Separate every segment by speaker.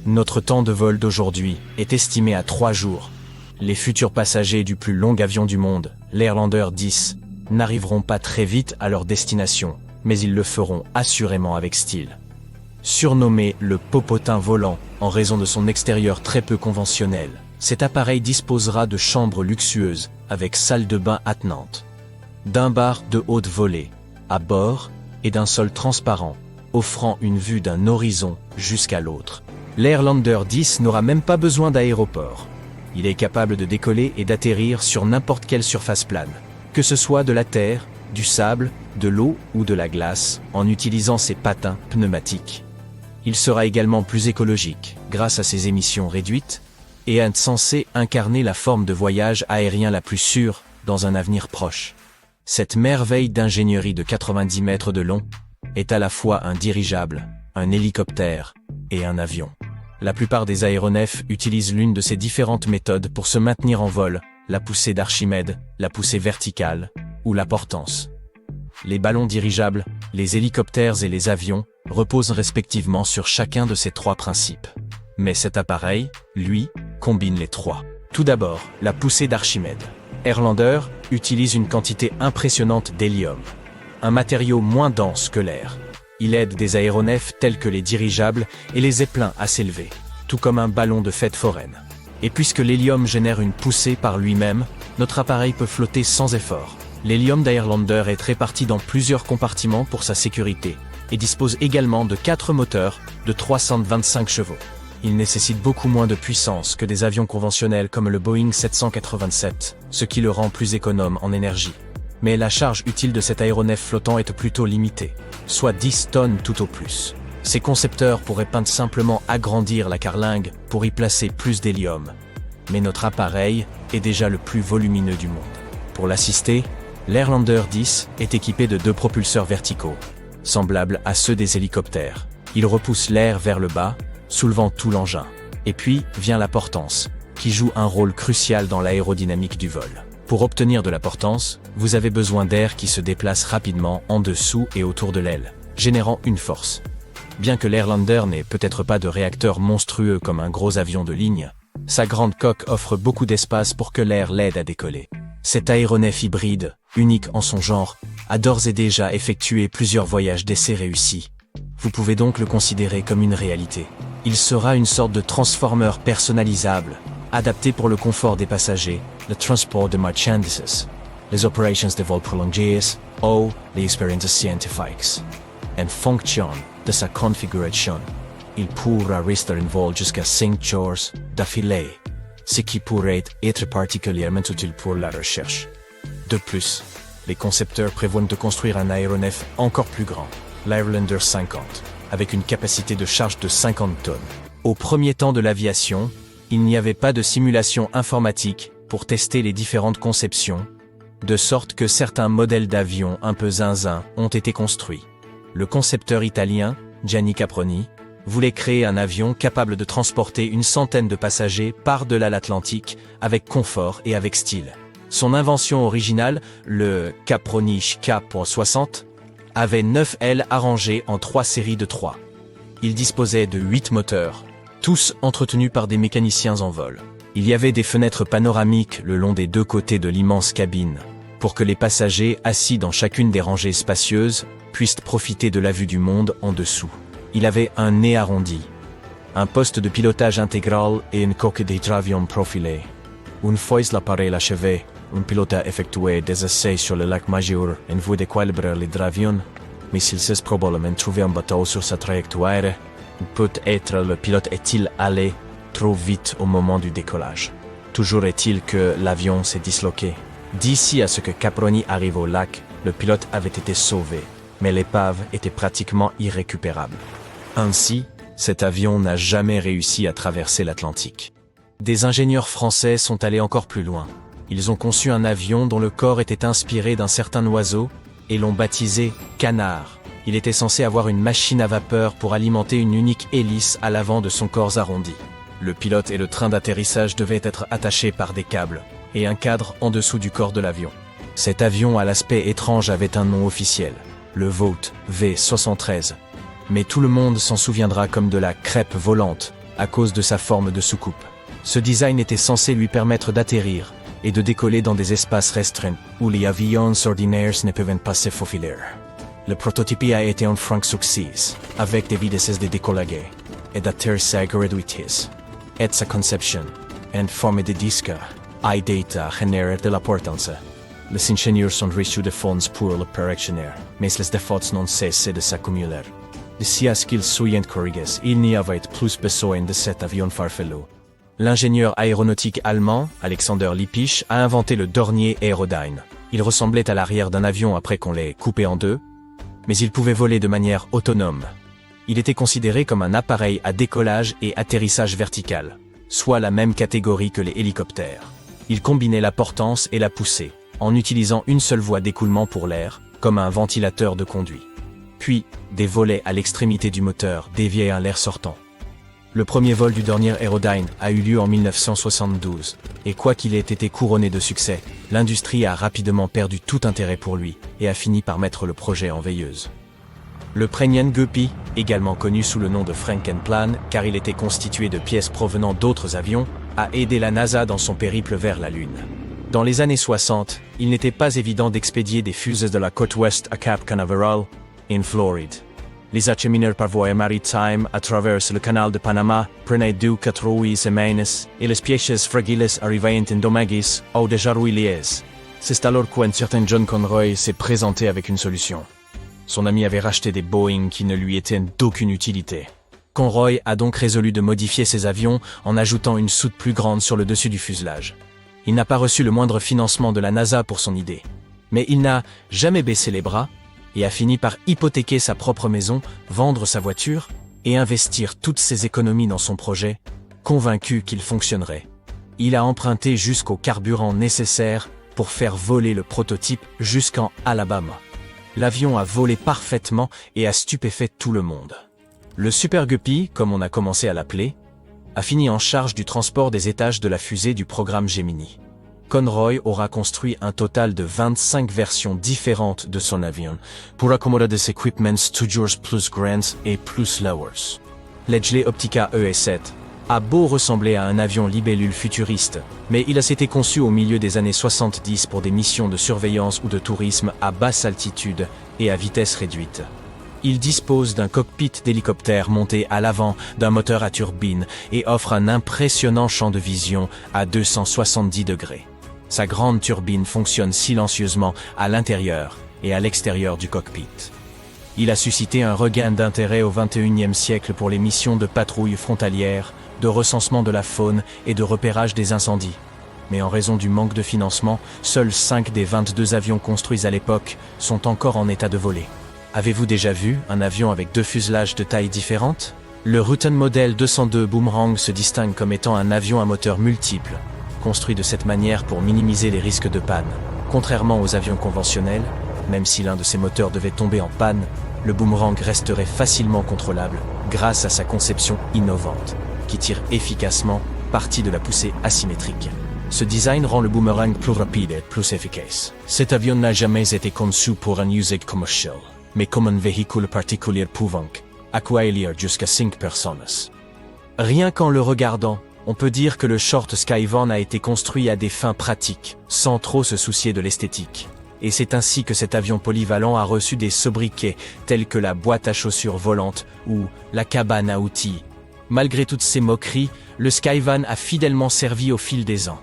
Speaker 1: Notre temps de vol d'aujourd'hui est estimé à 3 jours. Les futurs passagers du plus long avion du monde, l'Airlander 10, n'arriveront pas très vite à leur destination, mais ils le feront assurément avec style. Surnommé le popotin volant en raison de son extérieur très peu conventionnel, cet appareil disposera de chambres luxueuses avec salle de bain attenante, d'un bar de haute volée à bord et d'un sol transparent, offrant une vue d'un horizon jusqu'à l'autre. L'Airlander 10 n'aura même pas besoin d'aéroport. Il est capable de décoller et d'atterrir sur n'importe quelle surface plane, que ce soit de la terre, du sable, de l'eau ou de la glace, en utilisant ses patins pneumatiques. Il sera également plus écologique, grâce à ses émissions réduites, et est censé incarner la forme de voyage aérien la plus sûre dans un avenir proche. Cette merveille d'ingénierie de 90 mètres de long est à la fois un dirigeable, un hélicoptère et un avion. La plupart des aéronefs utilisent l'une de ces différentes méthodes pour se maintenir en vol, la poussée d'Archimède, la poussée verticale ou la portance. Les ballons dirigeables, les hélicoptères et les avions reposent respectivement sur chacun de ces 3 principes. Mais cet appareil, lui, combine les 3. Tout d'abord, la poussée d'Archimède. Airlander utilise une quantité impressionnante d'hélium, un matériau moins dense que l'air. Il aide des aéronefs tels que les dirigeables et les zeppelins à s'élever, tout comme un ballon de fête foraine. Et puisque l'hélium génère une poussée par lui-même, notre appareil peut flotter sans effort. L'hélium d'Airlander est réparti dans plusieurs compartiments pour sa sécurité et dispose également de 4 moteurs de 325 chevaux. Il nécessite beaucoup moins de puissance que des avions conventionnels comme le Boeing 787, ce qui le rend plus économe en énergie. Mais la charge utile de cet aéronef flottant est plutôt limitée, soit 10 tonnes tout au plus. Ses concepteurs pourraient simplement agrandir la carlingue pour y placer plus d'hélium. Mais notre appareil est déjà le plus volumineux du monde. Pour l'assister, l'Airlander 10 est équipé de 2 propulseurs verticaux, semblables à ceux des hélicoptères. Ils repoussent l'air vers le bas, soulevant tout l'engin. Et puis vient la portance, qui joue un rôle crucial dans l'aérodynamique du vol. Pour obtenir de la portance, vous avez besoin d'air qui se déplace rapidement en dessous et autour de l'aile, générant une force. Bien que l'Airlander n'ait peut-être pas de réacteur monstrueux comme un gros avion de ligne, sa grande coque offre beaucoup d'espace pour que l'air l'aide à décoller. Cet aéronef hybride, unique en son genre, a d'ores et déjà effectué plusieurs voyages d'essai réussis. Vous pouvez donc le considérer comme une réalité. Il sera une sorte de transformer personnalisable, adapté pour le confort des passagers, le transport de marchandises, les operations de vol prolongées ou les expériences scientifiques. En fonction de sa configuration, il pourra rester en vol jusqu'à 5 jours d'affilée, ce qui pourrait être particulièrement utile pour la recherche. De plus, les concepteurs prévoient de construire un aéronef encore plus grand, l'Airlander 50, avec une capacité de charge de 50 tonnes. Au premier temps de l'aviation, il n'y avait pas de simulation informatique pour tester les différentes conceptions, de sorte que certains modèles d'avions un peu zinzin ont été construits. Le concepteur italien, Gianni Caproni, voulait créer un avion capable de transporter une centaine de passagers par-delà l'Atlantique avec confort et avec style. Son invention originale, le Caproni K.60, avait 9 ailes arrangées en 3 séries de 3. Il disposait de 8 moteurs, tous entretenus par des mécaniciens en vol. Il y avait des fenêtres panoramiques le long des 2 côtés de l'immense cabine, pour que les passagers assis dans chacune des rangées spacieuses puissent profiter de la vue du monde en dessous. Il avait un nez arrondi, un poste de pilotage intégral et une coque d'hydravion profilée. Une fois l'appareil achevé, un pilote a effectué des essais sur le lac Maggiore en vue de calibrer l'hydravion, mais s'il s'est probablement trouvé un bateau sur sa trajectoire, peut-être le pilote est-il allé trop vite au moment du décollage. Toujours est-il que l'avion s'est disloqué. D'ici à ce que Caproni arrive au lac, le pilote avait été sauvé, mais l'épave était pratiquement irrécupérable. Ainsi, cet avion n'a jamais réussi à traverser l'Atlantique. Des ingénieurs français sont allés encore plus loin. Ils ont conçu un avion dont le corps était inspiré d'un certain oiseau et l'ont baptisé Canard. Il était censé avoir une machine à vapeur pour alimenter une unique hélice à l'avant de son corps arrondi. Le pilote et le train d'atterrissage devaient être attachés par des câbles et un cadre en dessous du corps de l'avion. Cet avion à l'aspect étrange avait un nom officiel, le Vought V-73. Mais tout le monde s'en souviendra comme de la crêpe volante, à cause de sa forme de soucoupe. Ce design était censé lui permettre d'atterrir et de décoller dans des espaces restreints où les avions ordinaires ne peuvent pas se faufiler. Le prototype a été un franc succès, avec des vitesses de décollage et d'atterrissage réduites. Et sa conception, en forme de disque, a data génère de l'importance. Les ingénieurs sont reçus de fonds pour le perfectionner, mais les défauts n'ont cessé de s'accumuler. D'ici à ce qu'ils soient corrigés, il n'y avait plus besoin de cet avion farfelu. L'ingénieur aéronautique allemand, Alexander Lippisch, a inventé le Dornier Aerodyne. Il ressemblait à l'arrière d'un avion après qu'on l'ait coupé en deux, mais il pouvait voler de manière autonome. Il était considéré comme un appareil à décollage et atterrissage vertical, soit la même catégorie que les hélicoptères. Il combinait la portance et la poussée, en utilisant une seule voie d'écoulement pour l'air, comme un ventilateur de conduit. Puis, des volets à l'extrémité du moteur déviaient à l'air sortant. Le premier vol du Dornier Aerodyne a eu lieu en 1972, et quoi qu'il ait été couronné de succès, l'industrie a rapidement perdu tout intérêt pour lui et a fini par mettre le projet en veilleuse. Le Prenian Guppy, également connu sous le nom de Frankenplan car il était constitué de pièces provenant d'autres avions, a aidé la NASA dans son périple vers la Lune. Dans les années 60, il n'était pas évident d'expédier des fusées de la côte ouest à Cap Canaveral, en Floride. Les achemineurs par voie maritime à travers le canal de Panama prenaient 2-4 semaines et les pièces fragiles arrivaient endommagées ou déjà rouillées. C'est alors qu'un certain John Conroy s'est présenté avec une solution. Son ami avait racheté des Boeing qui ne lui étaient d'aucune utilité. Conroy a donc résolu de modifier ses avions en ajoutant une soute plus grande sur le dessus du fuselage. Il n'a pas reçu le moindre financement de la NASA pour son idée. Mais il n'a jamais baissé les bras et a fini par hypothéquer sa propre maison, vendre sa voiture et investir toutes ses économies dans son projet, convaincu qu'il fonctionnerait. Il a emprunté jusqu'au carburant nécessaire pour faire voler le prototype jusqu'en Alabama. L'avion a volé parfaitement et a stupéfait tout le monde. Le Super Guppy, comme on a commencé à l'appeler, a fini en charge du transport des étages de la fusée du programme Gemini. Conroy aura construit un total de 25 versions différentes de son avion pour accommoder des équipements toujours plus grands et plus lourds. L'Edgeley Optica ES7 a beau ressembler à un avion libellule futuriste, mais il a été conçu au milieu des années 70 pour des missions de surveillance ou de tourisme à basse altitude et à vitesse réduite. Il dispose d'un cockpit d'hélicoptère monté à l'avant d'un moteur à turbine et offre un impressionnant champ de vision à 270 degrés. Sa grande turbine fonctionne silencieusement à l'intérieur et à l'extérieur du cockpit. Il a suscité un regain d'intérêt au XXIe siècle pour les missions de patrouille frontalière, de recensement de la faune et de repérage des incendies. Mais en raison du manque de financement, seuls 5 des 22 avions construits à l'époque sont encore en état de voler. Avez-vous déjà vu un avion avec 2 fuselages de taille différentes? Le Rutan Model 202 Boomerang se distingue comme étant un avion à moteur multiple, construit de cette manière pour minimiser les risques de panne. Contrairement aux avions conventionnels, même si l'un de ses moteurs devait tomber en panne, le Boomerang resterait facilement contrôlable grâce à sa conception innovante, qui tire efficacement parti de la poussée asymétrique. Ce design rend le Boomerang plus rapide et plus efficace. Cet avion n'a jamais été conçu pour un usage commercial, mais comme un véhicule particulier pouvant accueillir jusqu'à 5 personnes. Rien qu'en le regardant, on peut dire que le Short Skyvan a été construit à des fins pratiques, sans trop se soucier de l'esthétique. Et c'est ainsi que cet avion polyvalent a reçu des sobriquets tels que la boîte à chaussures volante ou la cabane à outils. Malgré toutes ces moqueries, le Skyvan a fidèlement servi au fil des ans.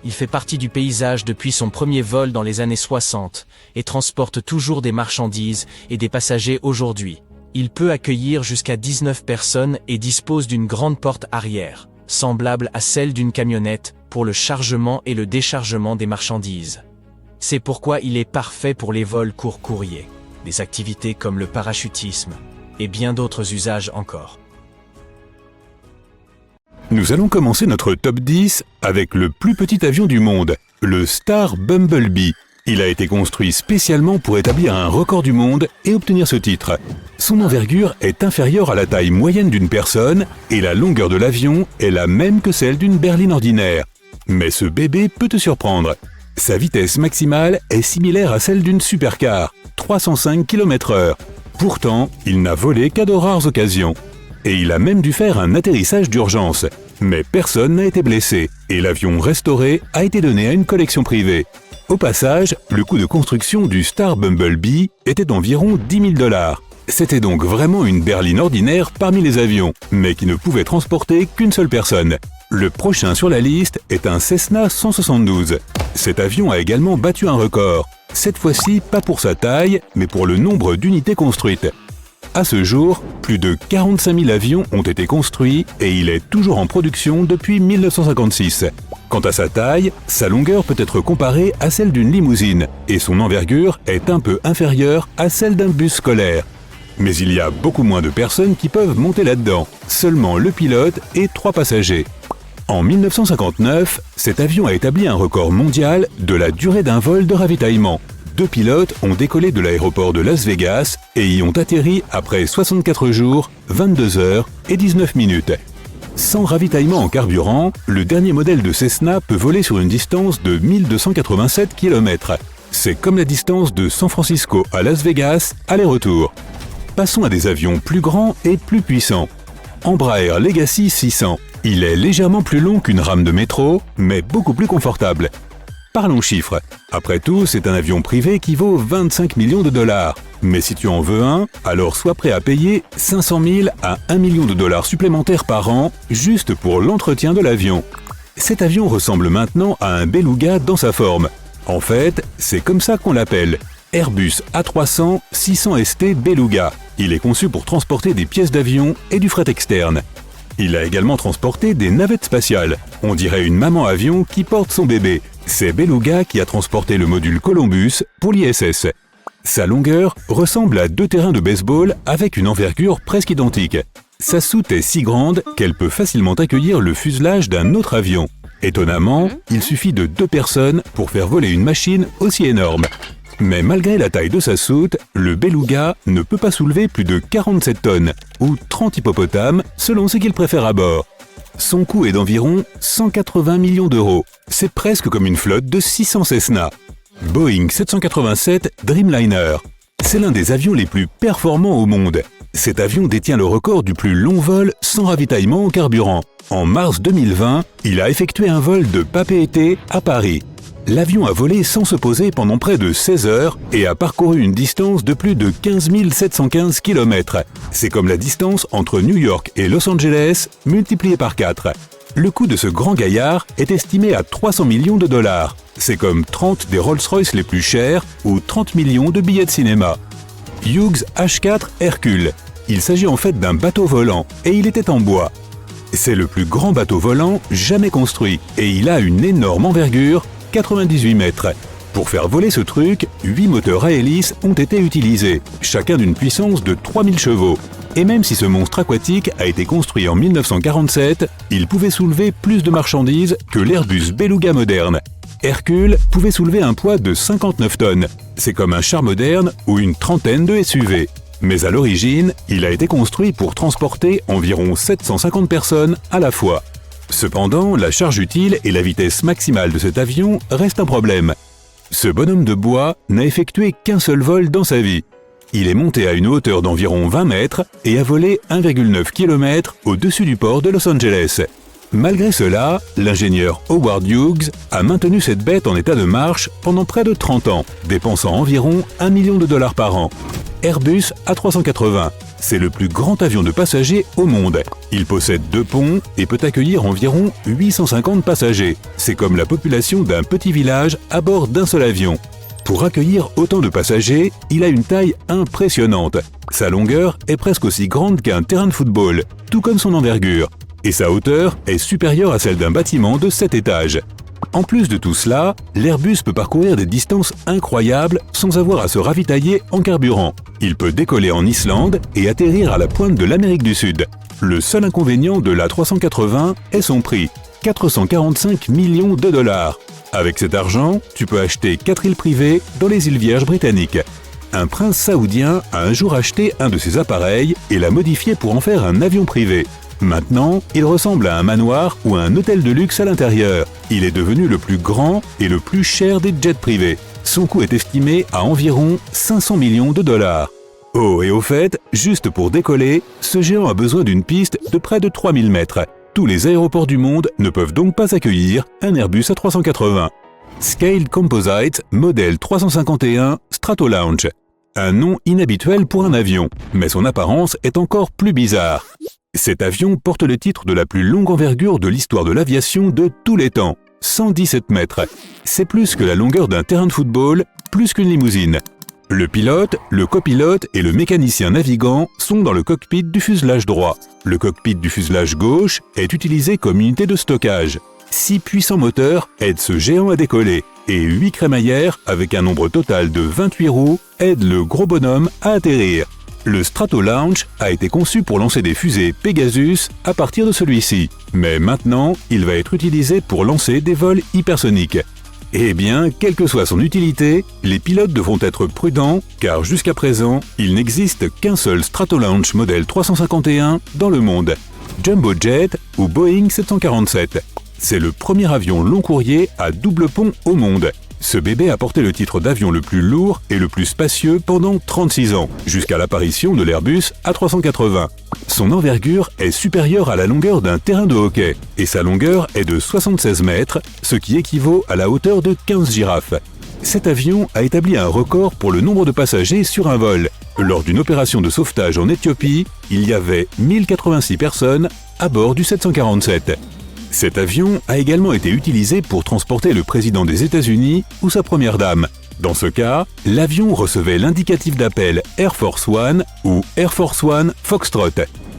Speaker 1: Il fait partie du paysage depuis son premier vol dans les années 60 et transporte toujours des marchandises et des passagers aujourd'hui. Il peut accueillir jusqu'à 19 personnes et dispose d'une grande porte arrière, semblable à celle d'une camionnette, pour le chargement et le déchargement des marchandises. C'est pourquoi il est parfait pour les vols court courrier, des activités comme le parachutisme et bien d'autres usages encore.
Speaker 2: Nous allons commencer notre top 10 avec le plus petit avion du monde, le Star Bumblebee. Il a été construit spécialement pour établir un record du monde et obtenir ce titre. Son envergure est inférieure à la taille moyenne d'une personne et la longueur de l'avion est la même que celle d'une berline ordinaire. Mais ce bébé peut te surprendre. Sa vitesse maximale est similaire à celle d'une supercar, 305 km/h. Pourtant, il n'a volé qu'à de rares occasions. et il a même dû faire un atterrissage d'urgence. Mais personne n'a été blessé et l'avion restauré a été donné à une collection privée. Au passage, le coût de construction du Star Bumblebee était d'environ 10 000 $. C'était donc vraiment une berline ordinaire parmi les avions, mais qui ne pouvait transporter qu'une seule personne. Le prochain sur la liste est un Cessna 172. Cet avion a également battu un record. Cette fois-ci, pas pour sa taille, mais pour le nombre d'unités construites. À ce jour, plus de 45 000 avions ont été construits et il est toujours en production depuis 1956. Quant à sa taille, sa longueur peut être comparée à celle d'une limousine et son envergure est un peu inférieure à celle d'un bus scolaire. Mais il y a beaucoup moins de personnes qui peuvent monter là-dedans, seulement le pilote et 3 passagers. En 1959, cet avion a établi un record mondial de la durée d'un vol de ravitaillement. 2 pilotes ont décollé de l'aéroport de Las Vegas et y ont atterri après 64 jours, 22 heures et 19 minutes. Sans ravitaillement en carburant, le dernier modèle de Cessna peut voler sur une distance de 1287 km. C'est comme la distance de San Francisco à Las Vegas, aller-retour. Passons à des avions plus grands et plus puissants. Embraer Legacy 600. Il est légèrement plus long qu'une rame de métro, mais beaucoup plus confortable. Parlons chiffres. Après tout, c'est un avion privé qui vaut 25 millions de $. Mais si tu en veux un, alors sois prêt à payer 500 000 à 1 million de $ supplémentaires par an, juste pour l'entretien de l'avion. Cet avion ressemble maintenant à un beluga dans sa forme. En fait, c'est comme ça qu'on l'appelle. Airbus A300 600 ST Beluga. Il est conçu pour transporter des pièces d'avion et du fret externe. Il a également transporté des navettes spatiales. On dirait une maman avion qui porte son bébé. C'est Beluga qui a transporté le module Columbus pour l'ISS. Sa longueur ressemble à 2 terrains de baseball avec une envergure presque identique. Sa soute est si grande qu'elle peut facilement accueillir le fuselage d'un autre avion. Étonnamment, il suffit de 2 personnes pour faire voler une machine aussi énorme. Mais malgré la taille de sa soute, le Beluga ne peut pas soulever plus de 47 tonnes, ou 30 hippopotames, selon ce qu'il préfère à bord. Son coût est d'environ 180 millions €. C'est presque comme une flotte de 600 Cessna. Boeing 787 Dreamliner. C'est l'un des avions les plus performants au monde. Cet avion détient le record du plus long vol sans ravitaillement en carburant. En mars 2020, il a effectué un vol de Papeete à Paris. L'avion a volé sans se poser pendant près de 16 heures et a parcouru une distance de plus de 15 715 km. C'est comme la distance entre New York et Los Angeles multipliée par 4. Le coût de ce grand gaillard est estimé à 300 millions de $. C'est comme 30 des Rolls-Royce les plus chers ou 30 millions de billets de cinéma. Hughes H4 Hercule. Il s'agit en fait d'un bateau volant et il était en bois. C'est le plus grand bateau volant jamais construit et il a une énorme envergure, 98 mètres. Pour faire voler ce truc, 8 moteurs à hélice ont été utilisés, chacun d'une puissance de 3000 chevaux. Et même si ce monstre aquatique a été construit en 1947, il pouvait soulever plus de marchandises que l'Airbus Beluga moderne. Hercule pouvait soulever un poids de 59 tonnes. C'est comme un char moderne ou une trentaine de SUV. Mais à l'origine, il a été construit pour transporter environ 750 personnes à la fois. Cependant, la charge utile et la vitesse maximale de cet avion restent un problème. Ce bonhomme de bois n'a effectué qu'un seul vol dans sa vie. Il est monté à une hauteur d'environ 20 mètres et a volé 1,9 km au-dessus du port de Los Angeles. Malgré cela, l'ingénieur Howard Hughes a maintenu cette bête en état de marche pendant près de 30 ans, dépensant environ 1 million de $ par an. Airbus A380. C'est le plus grand avion de passagers au monde. Il possède 2 ponts et peut accueillir environ 850 passagers. C'est comme la population d'un petit village à bord d'un seul avion. Pour accueillir autant de passagers, il a une taille impressionnante. Sa longueur est presque aussi grande qu'un terrain de football, tout comme son envergure. Et sa hauteur est supérieure à celle d'un bâtiment de 7 étages. En plus de tout cela, l'Airbus peut parcourir des distances incroyables sans avoir à se ravitailler en carburant. Il peut décoller en Islande et atterrir à la pointe de l'Amérique du Sud. Le seul inconvénient de l'A380 est son prix, 445 millions de $. Avec cet argent, tu peux acheter 4 îles privées dans les îles Vierges britanniques. Un prince saoudien a un jour acheté un de ces appareils et l'a modifié pour en faire un avion privé. Maintenant, il ressemble à un manoir ou à un hôtel de luxe à l'intérieur. Il est devenu le plus grand et le plus cher des jets privés. Son coût est estimé à environ 500 millions de $. Oh, et au fait, juste pour décoller, ce géant a besoin d'une piste de près de 3000 mètres. Tous les aéroports du monde ne peuvent donc pas accueillir un Airbus A380. Scaled Composite, modèle 351 Stratolaunch. Un nom inhabituel pour un avion, mais son apparence est encore plus bizarre. Cet avion porte le titre de la plus longue envergure de l'histoire de l'aviation de tous les temps, 117 mètres. C'est plus que la longueur d'un terrain de football, plus qu'une limousine. Le pilote, le copilote et le mécanicien navigant sont dans le cockpit du fuselage droit. Le cockpit du fuselage gauche est utilisé comme unité de stockage. 6 puissants moteurs aident ce géant à décoller et 8 crémaillères, avec un nombre total de 28 roues, aident le gros bonhomme à atterrir. Le Stratolaunch a été conçu pour lancer des fusées Pegasus à partir de celui-ci. Mais maintenant, il va être utilisé pour lancer des vols hypersoniques. Eh bien, quelle que soit son utilité, les pilotes devront être prudents car jusqu'à présent, il n'existe qu'un seul Stratolaunch modèle 351 dans le monde, Jumbo Jet ou Boeing 747. C'est le premier avion long courrier à double pont au monde. Ce bébé a porté le titre d'avion le plus lourd et le plus spacieux pendant 36 ans, jusqu'à l'apparition de l'Airbus A380. Son envergure est supérieure à la longueur d'un terrain de hockey, et sa longueur est de 76 mètres, ce qui équivaut à la hauteur de 15 girafes. Cet avion a établi un record pour le nombre de passagers sur un vol. Lors d'une opération de sauvetage en Éthiopie, il y avait 1086 personnes à bord du 747. Cet avion a également été utilisé pour transporter le président des États-Unis ou sa première dame. Dans ce cas, l'avion recevait l'indicatif d'appel Air Force One ou Air Force One Foxtrot.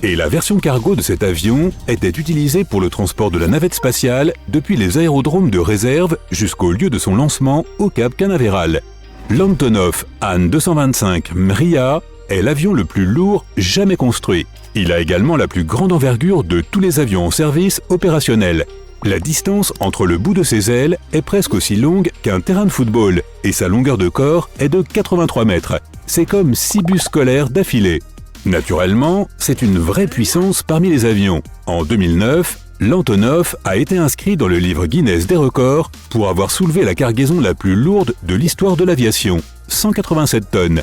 Speaker 2: Et la version cargo de cet avion était utilisée pour le transport de la navette spatiale depuis les aérodromes de réserve jusqu'au lieu de son lancement au Cap Canaveral. L'Antonov An-225 Mriya est l'avion le plus lourd jamais construit. Il a également la plus grande envergure de tous les avions en service opérationnel. La distance entre le bout de ses ailes est presque aussi longue qu'un terrain de football et sa longueur de corps est de 83 mètres. C'est comme 6 bus scolaires d'affilée. Naturellement, c'est une vraie puissance parmi les avions. En 2009, l'Antonov a été inscrit dans le livre Guinness des records pour avoir soulevé la cargaison la plus lourde de l'histoire de l'aviation, 187 tonnes.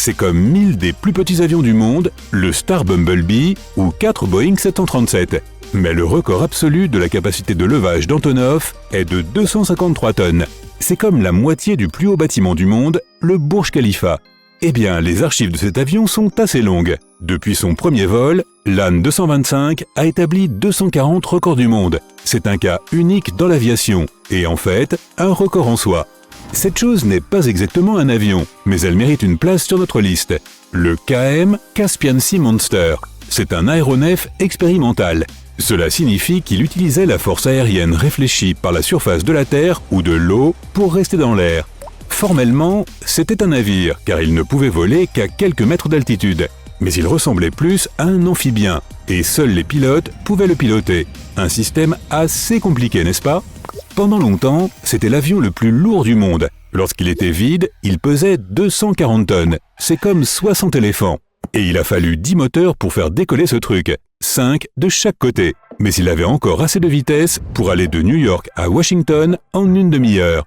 Speaker 2: C'est comme 1000 des plus petits avions du monde, le Star Bumblebee ou 4 Boeing 737. Mais le record absolu de la capacité de levage d'Antonov est de 253 tonnes. C'est comme la moitié du plus haut bâtiment du monde, le Burj Khalifa. Eh bien, les archives de cet avion sont assez longues. Depuis son premier vol, l'An-225 a établi 240 records du monde. C'est un cas unique dans l'aviation, et en fait, un record en soi. Cette chose n'est pas exactement un avion, mais elle mérite une place sur notre liste. Le KM Caspian Sea Monster. C'est un aéronef expérimental. Cela signifie qu'il utilisait la force aérienne réfléchie par la surface de la Terre ou de l'eau pour rester dans l'air. Formellement, c'était un navire, car il ne pouvait voler qu'à quelques mètres d'altitude. Mais il ressemblait plus à un amphibien, et seuls les pilotes pouvaient le piloter. Un système assez compliqué, n'est-ce pas ? Pendant longtemps, c'était l'avion le plus lourd du monde. Lorsqu'il était vide, il pesait 240 tonnes. C'est comme 60 éléphants. Et il a fallu 10 moteurs pour faire décoller ce truc. 5 de chaque côté. Mais il avait encore assez de vitesse pour aller de New York à Washington en une demi-heure.